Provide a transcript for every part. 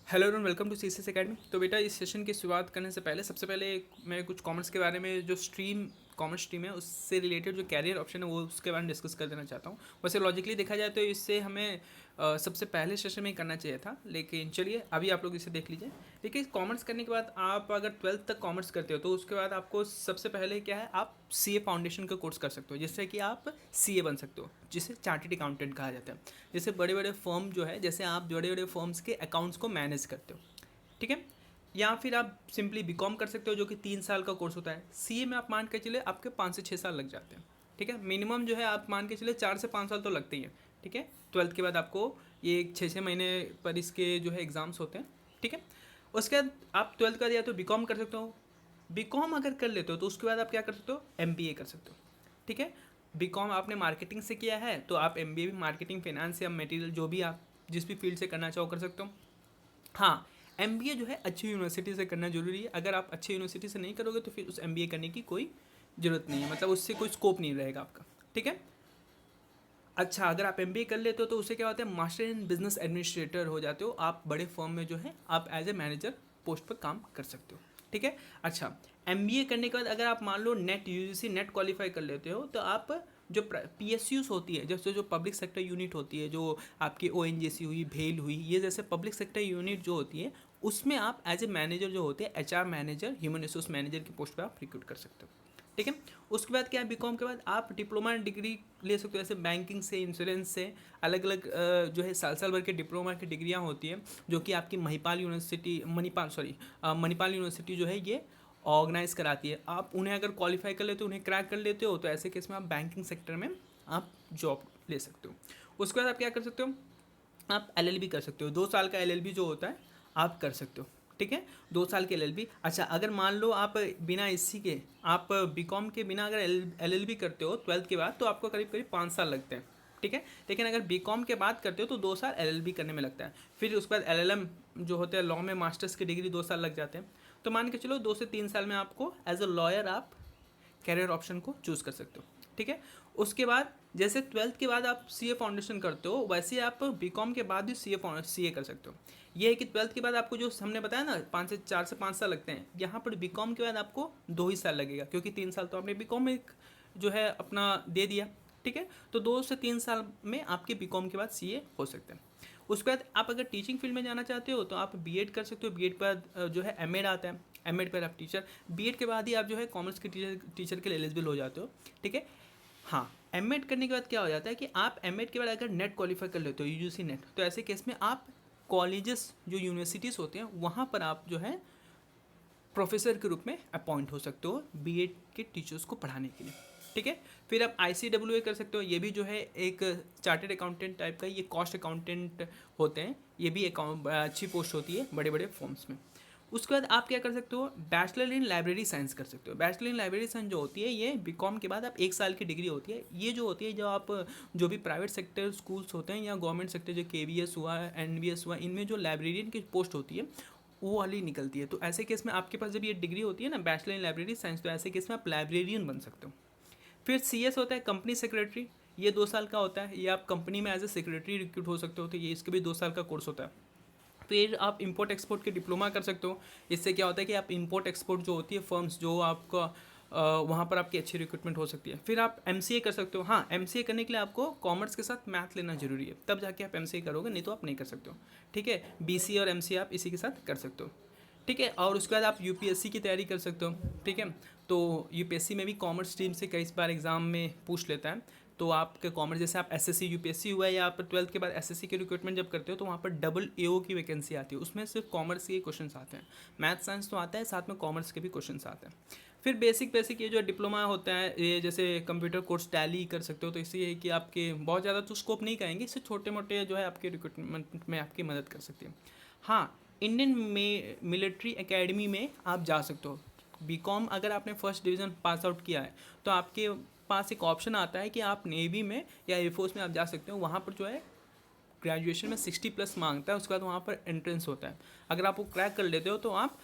Hello everyone, welcome to CCS academy. तो बेटा, इस सेशन की शुरुआत करने से पहले सबसे पहले मैं कुछ कॉमर्स के बारे में, जो कॉमर्स स्ट्रीम है उससे रिलेटेड जो कैरियर ऑप्शन है वो उसके बारे में डिस्कस कर देना चाहता हूँ। वैसे लॉजिकली देखा जाए तो इससे हमें सबसे पहले सेशन में ही करना चाहिए था, लेकिन चलिए अभी आप लोग इसे देख लीजिए। देखिए, कॉमर्स करने के बाद आप अगर 12th तक कॉमर्स करते हो तो उसके बाद आपको सबसे पहले क्या है, आप सीए फाउंडेशन का कोर्स कर सकते हो, जिससे कि आप सीए बन सकते हो, जिसे चार्टेड अकाउंटेंट कहा जाता है। जैसे बड़े बड़े फर्म जो है, जैसे आप बड़े बड़े फर्म्स के अकाउंट्स को मैनेज करते हो, ठीक है। या फिर आप सिंपली बीकॉम कर सकते हो, जो कि 3 साल का कोर्स होता है। सीए में आप मान के चले आपके 5 से 6 साल लग जाते हैं, ठीक है। मिनिमम जो है आप मान के चले 4 से 5 साल तो लगते ही हैं, ठीक है। 12th के बाद आपको ये 6 6 महीने पर इसके जो है एग्ज़ाम्स होते हैं, ठीक है। उसके बाद आप 12th का या तो बीकॉम कर सकते हो। बीकॉम अगर कर लेते हो तो उसके बाद आप क्या कर सकते हो, एमबीए कर सकते हो, ठीक है। बीकॉम आपने मार्केटिंग से किया है तो आप एमबीए भी मार्केटिंग, फाइनेंस या मटेरियल, जो भी आप जिस भी फील्ड से करना चाहो कर सकते हो। हाँ, एमबीए जो है अच्छी यूनिवर्सिटी से करना जरूरी है। अगर आप अच्छी यूनिवर्सिटी से नहीं करोगे तो फिर उस एमबीए करने की कोई ज़रूरत नहीं है, मतलब उससे कोई स्कोप नहीं रहेगा आपका, ठीक है। अच्छा, अगर आप एमबीए कर लेते हो तो उससे क्या होता है, मास्टर इन बिजनेस एडमिनिस्ट्रेटर हो जाते हो आप। बड़े फर्म में जो है आप एज ए मैनेजर पोस्ट पर काम कर सकते हो, ठीक है। अच्छा, एमबीए करने के बाद अगर आप मान लो नेट यूजीसी नेट क्वालिफाई कर लेते हो तो आप जो पीएसयूज होती है, जैसे जो पब्लिक सेक्टर यूनिट होती है, जो आपकी ओएनजीसी हुई, भेल हुई, ये जैसे पब्लिक सेक्टर यूनिट जो होती है, उसमें आप एज ए मैनेजर जो होते हैं, HR manager, human resource manager की पोस्ट पर आप रिक्रूट कर सकते हो, ठीक है। उसके बाद क्या है, बीकॉम के बाद आप डिप्लोमा डिग्री ले सकते हो, जैसे बैंकिंग से, इंश्योरेंस से, अलग अलग जो है साल साल भर के डिप्लोमा की डिग्रियां होती हैं, जो कि आपकी मणिपाल यूनिवर्सिटी जो है ये ऑर्गेनाइज कराती है। आप उन्हें अगर क्वालिफाई कर लेते हो, उन्हें क्रैक कर लेते हो, तो ऐसे केस में आप बैंकिंग सेक्टर में आप जॉब ले सकते हो। उसके बाद आप क्या कर सकते हो, आप एलएलबी कर सकते हो। 2 साल का एलएलबी जो होता है आप कर सकते हो, ठीक है। 2 साल के एलएलबी। अच्छा, अगर मान लो आप बिना इसी के, आप बीकॉम के बिना अगर एलएलबी करते हो 12th के बाद, तो आपको करीब करीब 5 साल लगते हैं, ठीक है। लेकिन अगर बीकॉम के बाद करते हो तो 2 साल एलएलबी करने में लगता है। फिर उसके बाद एलएलएम जो होते हैं, लॉ में मास्टर्स की डिग्री 2 साल लग जाते हैं। तो मान के चलो 2 से 3 साल में आपको एज अ लॉयर आप कैरियर ऑप्शन को चूज़ कर सकते हो, ठीक है। उसके बाद जैसे 12th के बाद आप सीए फाउंडेशन करते हो, वैसे आप बीकॉम के बाद भी सीए कर सकते हो। ये है कि 12th के बाद आपको जो हमने बताया ना, 4 से 5 साल लगते हैं, यहाँ पर बीकॉम के बाद आपको 2 ही साल लगेगा, क्योंकि 3 साल तो आपने बीकॉम में जो है अपना दे दिया, ठीक है। तो 2 से 3 साल में आपके बीकॉम के बाद सीए हो सकते हैं। उसके बाद आप अगर टीचिंग फील्ड में जाना चाहते हो तो आप बीएड कर सकते हो। बीएड पर जो है एमएड आता है, एमएड पर आप टीचर, बीएड के बाद ही आप जो है कॉमर्स के टीचर के लिए एलिजिबल हो जाते हो, ठीक है। हाँ, एमएड करने के बाद क्या हो जाता है कि आप एमएड के बाद अगर नेट क्वालिफाई कर लेते हो, यूजीसी नेट, तो ऐसे केस में आप कॉलेजेस जो यूनिवर्सिटीज़ होते हैं वहाँ पर आप जो है प्रोफेसर के रूप में अपॉइंट हो सकते हो बीएड के टीचर्स को पढ़ाने के लिए, ठीक है। फिर आप आईसीडब्ल्यूए कर सकते हो। ये भी जो है एक चार्टेड अकाउंटेंट टाइप का, ये कॉस्ट अकाउंटेंट होते हैं, ये भी अच्छी पोस्ट होती है बड़े बड़े फॉर्म्स में। उसके बाद आप क्या कर सकते हो, बैचलर इन लाइब्रेरी साइंस कर सकते हो। बैचलर इन लाइब्रेरी साइंस जो होती है, ये बीकॉम के बाद आप 1 साल की डिग्री होती है। ये जो होती है, जो आप जो भी प्राइवेट सेक्टर स्कूल्स होते हैं या गवर्नमेंट सेक्टर, जो केवीएस हुआ, एनवीएस हुआ, इनमें जो लाइब्रेरियन की पोस्ट होती है वो वाली निकलती है। तो ऐसे केस में आपके पास जब ये डिग्री होती है ना, बैचलर इन लाइब्रेरी साइंस, तो ऐसे केस में आप लाइब्रेरियन बन सकते हो। फिर सीएस होता है कंपनी सेक्रेटरी, ये 2 साल का होता है। ये आप कंपनी में एज ए सेक्रेटरी रिक्रूट हो सकते हो, तो ये इसके भी 2 साल का कोर्स होता है। फिर आप इंपोर्ट एक्सपोर्ट के डिप्लोमा कर सकते हो। इससे क्या होता है कि आप इंपोर्ट एक्सपोर्ट जो होती है फर्म्स, जो आपका वहाँ पर आपकी अच्छी रिक्रूटमेंट हो सकती है। फिर आप एमसीए कर सकते हो। हाँ, एमसीए करने के लिए आपको कॉमर्स के साथ मैथ लेना जरूरी है, तब जाके आप एमसीए करोगे, नहीं तो आप नहीं कर सकते हो, ठीक है। बीसीए और एमसीए आप इसी के साथ कर सकते हो, ठीक है। और उसके बाद आप यूपीएससी की तैयारी कर सकते हो, ठीक है। तो यूपीएससी में भी कॉमर्स स्ट्रीम से कई बार एग्जाम में पूछ लेता है। तो आपके कॉमर्स, जैसे आप एसएससी यूपीएससी हुआ, या आप 12th के बाद एसएससी के रिक्रूटमेंट जब करते हो तो वहाँ पर डबल एओ की वैकेंसी आती है, उसमें सिर्फ कॉमर्स के क्वेश्चन आते हैं। मैथ साइंस तो आता है, साथ में कॉमर्स के भी क्वेश्चन आते हैं। फिर बेसिक बेसिक ये जो डिप्लोमा होता है, ये जैसे कंप्यूटर कोर्स टैली कर सकते हो। तो इससे ये है कि आपके बहुत ज़्यादा तो स्कोप नहीं कहेंगे, इससे छोटे मोटे जो है आपके रिक्रूटमेंट में आपकी मदद कर सकती है। हाँ, इंडियन मिलिट्री एकेडमी में आप जा सकते हो। बीकॉम अगर आपने फर्स्ट डिवीज़न पास आउट किया है तो आपके पास एक ऑप्शन आता है कि आप नेवी में या एयरफोर्स में आप जा सकते हो। वहाँ पर जो है ग्रेजुएशन में 60+ मांगता है, उसके बाद वहाँ पर एंट्रेंस होता है। अगर आप वो क्रैक कर लेते हो तो आप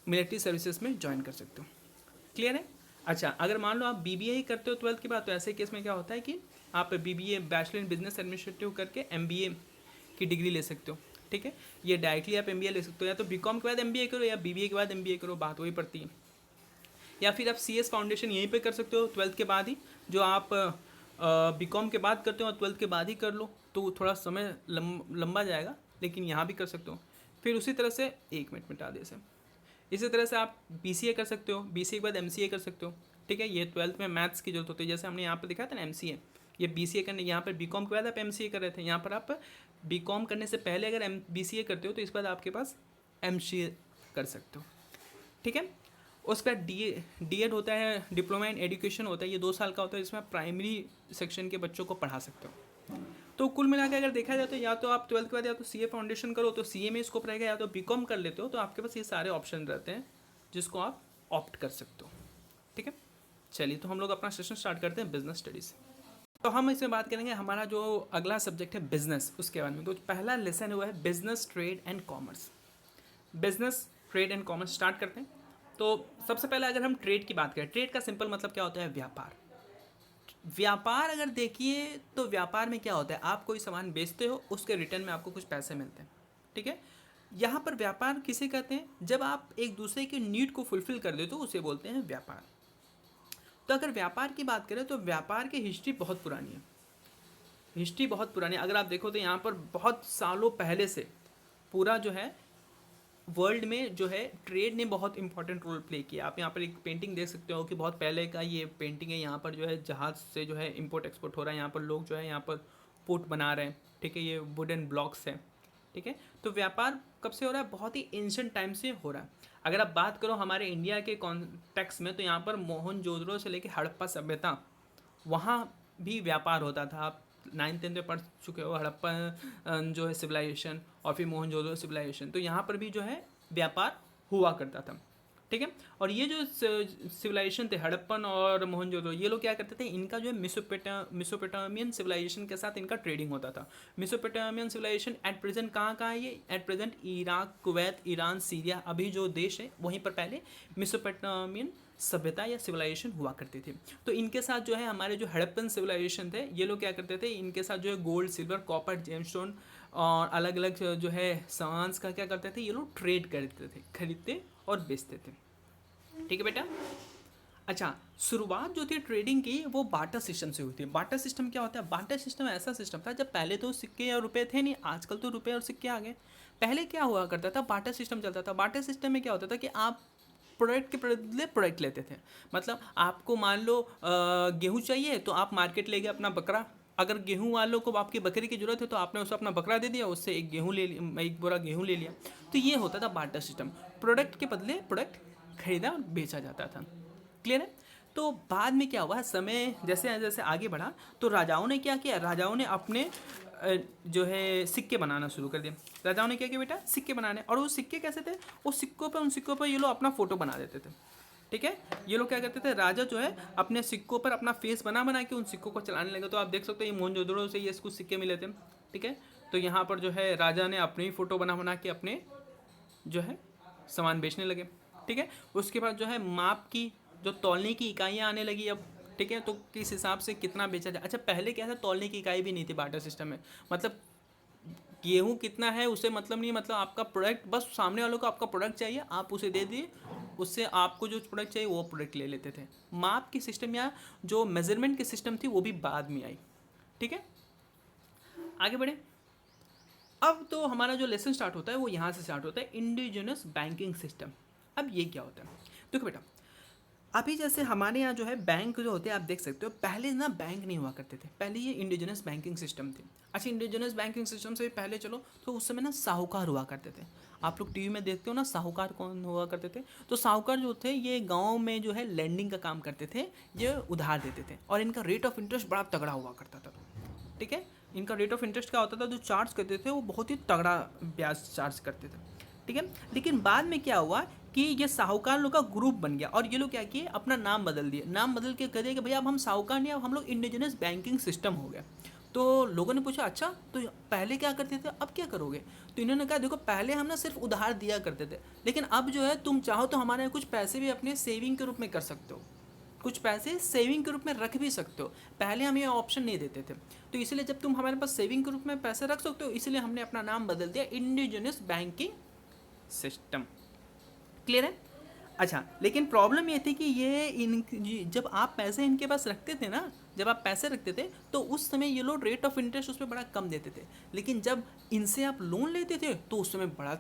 मिलिट्री सर्विसेज में ज्वाइन कर सकते हो। क्लियर है। अच्छा, अगर मान लो आप बीबीए ही करते हो 12th के बाद, तो ऐसे केस में क्या होता है कि आप BBA bachelor in business administrative करके एमबीए की डिग्री ले सकते हो, ठीक है, ये डायरेक्टली आप MBA ले सकते हो, या तो BCom के बाद MBA करो या BBA के बाद MBA करो, बात वही पड़ती है। या फिर आप CS फाउंडेशन यहीं पे कर सकते हो 12th के बाद ही, जो आप BCom के बाद करते हो और 12th के बाद ही कर लो, तो थोड़ा समय लंबा जाएगा, लेकिन यहाँ भी कर सकते हो। फिर उसी तरह से 1 मिनट मिटा दे इसे, इसी तरह से आप BCA कर सकते हो, BCA के बाद MCA कर सकते हो, ठीक है। ये 12th में मैथ्स की जरूरत होती है, जैसे हमने यहाँ पर दिखाया था ना MCA, ये BCA करने, यहाँ पर BCom के बाद आप MCA कर रहे थे, यहाँ पर आप BCom करने से पहले अगर BCA करते हो तो इस बाद आपके पास MCA कर सकते हो, ठीक है। उसका DED होता है, डिप्लोमा इन एजुकेशन होता है, ये 2 साल का होता है, इसमें आप प्राइमरी सेक्शन के बच्चों को पढ़ा सकते हो। तो कुल मिला के अगर देखा जाए तो या तो आप 12th के बाद या तो CA फाउंडेशन करो तो CA में स्कोप रहेगा, या तो BCom कर लेते हो तो आपके पास ये सारे ऑप्शन रहते हैं जिसको आप ऑप्ट कर सकते हो, ठीक है। चलिए, तो हम लोग अपना सेशन स्टार्ट करते हैं बिजनेस स्टडीज़। तो हम इसमें बात करेंगे हमारा जो अगला सब्जेक्ट है बिजनेस, उसके बारे में। तो पहला लेसन हुआ है business, trade and commerce. Business, trade and commerce start करते हैं। तो सबसे पहले अगर हम ट्रेड की बात करें, ट्रेड का सिंपल मतलब क्या होता है? व्यापार। व्यापार अगर देखिए तो व्यापार में क्या होता है, आप कोई सामान बेचते हो, उसके रिटर्न में आपको कुछ पैसे मिलते हैं, ठीक है। यहाँ पर व्यापार किसे कहते हैं? जब आप एक दूसरे की नीड को फुलफिल कर देते हो उसे बोलते हैं व्यापार। तो अगर व्यापार की बात करें तो व्यापार की हिस्ट्री बहुत पुरानी है, हिस्ट्री बहुत पुरानी है। अगर आप देखो तो यहाँ पर बहुत सालों पहले से पूरा जो है वर्ल्ड में जो है ट्रेड ने बहुत इंपॉर्टेंट रोल प्ले किया। आप यहाँ पर एक पेंटिंग देख सकते हो कि बहुत पहले का ये पेंटिंग है। यहाँ पर जो है जहाज़ से जो है इंपोर्ट एक्सपोर्ट हो रहा है, यहाँ पर लोग जो है यहाँ पर पोट बना रहे हैं, ठीक है। ये वुडन ब्लॉक्स है, ठीक है। तो व्यापार कब से हो रहा है? बहुत ही एंशिएंट टाइम से हो रहा है। अगर आप बात करो हमारे इंडिया के कॉन्टेक्स्ट में, तो यहाँ पर मोहनजोदड़ो से लेकर हड़प्पा सभ्यता, वहाँ भी व्यापार होता था। आप 9th-10th में पढ़ चुके हो हड़प्पा जो है सिविलाइजेशन और फिर मोहनजोदड़ो सिविलाइजेशन। तो यहाँ पर भी जो है व्यापार हुआ करता था, ठीक है। और ये जो सिविलाइजेशन थे हड़प्पन और मोहनजोदड़ो, ये लोग क्या करते थे, इनका जो है मेसोपोटामियन सिविलाइजेशन के साथ इनका ट्रेडिंग होता था। मेसोपोटामियन सिविलाइजेशन एट प्रेजेंट कहाँ है? ये at present Iraq, Kuwait, Iran, Syria, अभी जो देश है वहीं पर पहले मेसोपोटामियन सभ्यता या सिविलाइजेशन हुआ करती थी। तो इनके साथ जो है हमारे जो हड़प्पन सिविलाइजेशन थे, ये लोग क्या करते थे, इनके साथ जो है गोल्ड, सिल्वर, कॉपर, जेमस्टोन और अलग अलग जो है सामान का क्या करते थे, ये लोग ट्रेड करते थे, खरीदते और बेचते थे, ठीक है बेटा। अच्छा, शुरुआत जो थी ट्रेडिंग की वो बार्टर सिस्टम से हुई थी। बार्टर सिस्टम क्या होता है? बार्टर सिस्टम ऐसा सिस्टम था, जब पहले तो सिक्के और रुपए थे नहीं, आजकल तो रुपए और सिक्के आ गए। पहले क्या हुआ करता था, बार्टर सिस्टम चलता था। बार्टर सिस्टम में क्या होता था कि आप प्रोडक्ट के बदले प्रोडक्ट लेते थे। मतलब आपको मान लो गेहूँ चाहिए तो आप मार्केट ले गए अपना बकरा, अगर गेहूँ वालों को आपकी बकरी की ज़रूरत है तो आपने उसे अपना बकरा दे दिया, उससे एक बोरा गेहूँ ले लिया। तो ये होता था बार्टर सिस्टम, प्रोडक्ट के बदले प्रोडक्ट खरीदा और बेचा जाता था, क्लियर है। तो बाद में क्या हुआ, समय जैसे जैसे आगे बढ़ा तो राजाओं ने क्या किया, राजाओं ने अपने जो है सिक्के बनाना शुरू कर दिया। राजाओं ने क्या किया बेटा, सिक्के बनाने। और वो सिक्के कैसे थे, वो उन सिक्कों पर ये लोग अपना फ़ोटो बना देते थे, ठीक है। ये लोग क्या करते थे, राजा जो है अपने सिक्कों पर अपना फेस बना के उन सिक्कों को चलाने लगे। तो आप देख सकते हो ये मोहनजोदड़ो से ये कुछ सिक्के मिले थे, ठीक है। तो यहाँ पर जो है राजा ने अपने ही फ़ोटो बना के अपने जो है सामान बेचने लगे, ठीक है। उसके बाद जो है माप की, जो तौलने की इकाइयाँ आने लगी अब, ठीक है। तो किस हिसाब से कितना बेचा जाए। अच्छा, पहले क्या था, तौलने की इकाई भी नहीं थी बार्टर सिस्टम में। मतलब गेहूँ कितना है उसे मतलब नहीं, मतलब आपका प्रोडक्ट, बस सामने वालों को आपका प्रोडक्ट चाहिए, आप उसे दे दिए, उससे आपको जो प्रोडक्ट चाहिए वो प्रोडक्ट ले लेते थे। माप की सिस्टम या जो मेजरमेंट की सिस्टम थी वो भी बाद में आई, ठीक है। आगे बढ़े। अब तो हमारा जो लेसन स्टार्ट होता है वो यहाँ से स्टार्ट होता है, इंडिजिनस बैंकिंग सिस्टम। अब ये क्या होता है, देखो बेटा, अभी जैसे हमारे यहाँ जो है बैंक जो होते हैं आप देख सकते हो, पहले ना बैंक नहीं हुआ करते थे, पहले ये इंडिजिनस बैंकिंग सिस्टम थी। अच्छा, इंडिजिनस बैंकिंग सिस्टम से पहले चलो तो उस समय ना साहूकार हुआ करते थे। आप लोग टीवी में देखते हो ना, साहूकार कौन हुआ करते थे। तो साहूकार जो थे ये गाँव में जो है लैंडिंग का काम करते थे, ये उधार देते थे और इनका रेट ऑफ इंटरेस्ट बड़ा तगड़ा हुआ करता था, ठीक है। इनका रेट ऑफ इंटरेस्ट क्या होता था, जो चार्ज करते थे वो बहुत ही तगड़ा ब्याज चार्ज करते थे, ठीक है। लेकिन बाद में क्या हुआ कि ये साहूकार लोग का ग्रुप बन गया और ये लोग क्या किए, अपना नाम बदल दिए। नाम बदल के कह दिया कि भैया अब हम साहूकार नहीं, अब हम लोग इंडिजिनस बैंकिंग सिस्टम हो गया। तो लोगों ने पूछा अच्छा तो पहले क्या करते थे, अब क्या करोगे। तो इन्होंने कहा देखो, पहले हम ना सिर्फ उधार दिया करते थे, लेकिन अब जो है तुम चाहो तो हमारे कुछ पैसे भी अपने सेविंग के रूप में कर सकते हो। कुछ पैसे सेविंग के रूप में रख भी सकते हो। पहले हम ये ऑप्शन नहीं देते थे, तो इसलिए जब तुम हमारे पास सेविंग के रूप में पैसे रख सकते हो, इसलिए हमने अपना नाम बदल दिया इंडिजिनियस बैंकिंग सिस्टम। क्लियर है? अच्छा, लेकिन प्रॉब्लम ये थी कि जब आप पैसे इनके पास रखते थे ना, जब आप पैसे रखते थे तो उस समय ये लोग रेट ऑफ इंटरेस्ट उसमें बड़ा कम देते थे, लेकिन जब इनसे आप लोन लेते थे तो उस समय बड़ा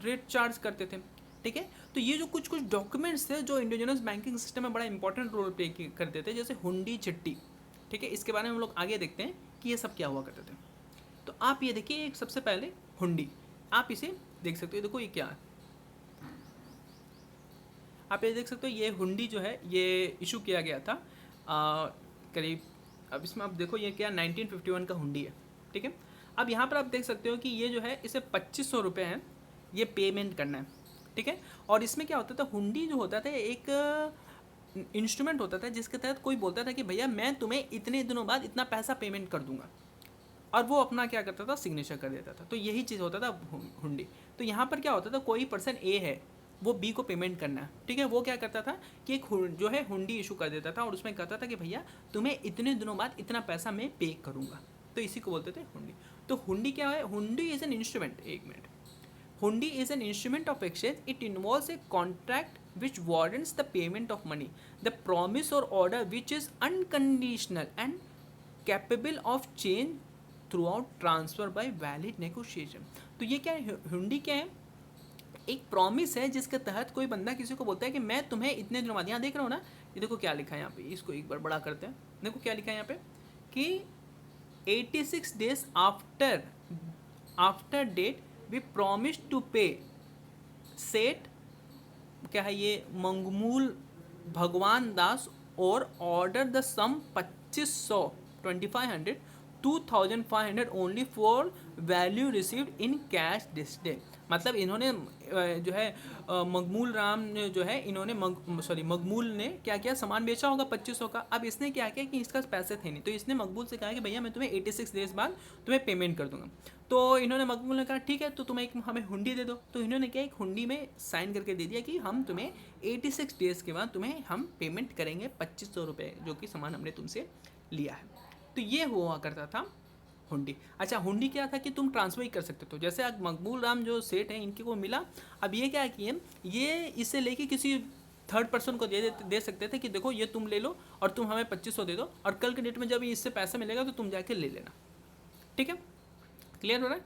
रेट चार्ज करते थे। ठीक है, तो ये जो कुछ कुछ डॉक्यूमेंट्स थे जो इंडिजिनस बैंकिंग सिस्टम में बड़ा इंपॉर्टेंट रोल प्ले करते थे, जैसे हुंडी चिट्ठी। ठीक है, इसके बारे में हम लोग आगे देखते हैं कि ये सब क्या हुआ करते थे। तो आप ये देखिए, एक सबसे पहले हुंडी, आप इसे देख सकते हो, देखो ये क्या है, आप ये देख सकते हो, ये हुंडी जो है ये इशू किया गया था करीब, अब इसमें आप देखो ये क्या 1951 का हुंडी है। ठीक है, अब यहाँ पर आप देख सकते हो कि ये जो है इसे 2500 रुपये हैं, ये पेमेंट करना है। ठीक है, और इसमें क्या होता था, हुंडी जो होता था एक इंस्ट्रूमेंट होता था जिसके तहत कोई बोलता था कि भैया मैं तुम्हें इतने दिनों बाद इतना पैसा पेमेंट कर दूंगा, और वो अपना क्या करता था, सिग्नेचर कर देता था। तो यही चीज़ होता था हुंडी। तो यहाँ पर क्या होता था, कोई पर्सन ए है, वो बी को पेमेंट करना है। ठीक है, वो क्या करता था कि एक जो है हुंडी इशू कर देता था, और उसमें कहता था कि भैया तुम्हें इतने दिनों बाद इतना पैसा मैं पे करूँगा। तो इसी को बोलते थे हुंडी। तो हुंडी क्या है, हुंडी इज़ एन इंस्ट्रूमेंट, एक मिनट, हुंडी is an instrument of exchange, it involves a contract which warrants the payment of money, the promise or order which is unconditional and capable of change throughout transfer by valid negotiation। तो ये क्या है, हुंडी क्या है, एक promise है जिसके तहत कोई बंदा किसी को बोलता है कि मैं तुम्हें इतने दिनों बाद, यहाँ देख रहे हो ना, ये देखो क्या लिखा है यहाँ पे, इसको एक बार बड़ा करते हैं, देखो क्या लिखा है यहाँ पे कि 86 days after date we promise to पे सेट, क्या है ये, मंगमूल भगवान दास, और order the some 2500 2500 2500 only for value received in cash this day. मतलब इन्होंने जो है मगमूल राम ने जो है, इन्होंने मगमूल ने क्या किया, सामान बेचा होगा 2500 का। अब इसने क्या किया कि इसका पैसे थे नहीं, तो इसने मकबूल से कहा कि भैया मैं तुम्हें 86 डेज बाद तुम्हें पेमेंट कर दूंगा। तो इन्होंने मकबूल ने कहा ठीक है, तो तुम्हें एक हमें हुंडी दे दो। तो इन्होंने क्या, एक हुंडी में साइन करके दे दिया कि हम तुम्हें 86 डेज़ के बाद तुम्हें हम पेमेंट करेंगे 2500 रुपये, जो कि सामान हमने तुमसे लिया है। तो ये हुआ करता था हुंडी। अच्छा, हुंडी क्या था कि तुम ट्रांसफर ही कर सकते थे, जैसे अब मकबूल राम जो सेठ हैं इनके को मिला, अब ये क्या किए, ये इसे लेके किसी थर्ड पर्सन को दे सकते थे कि देखो ये तुम ले लो और तुम हमें 2500 दे दो, और कल के डेट में जब इससे पैसा मिलेगा तो तुम जाके ले लेना। ठीक है, क्लियर हो रहा है?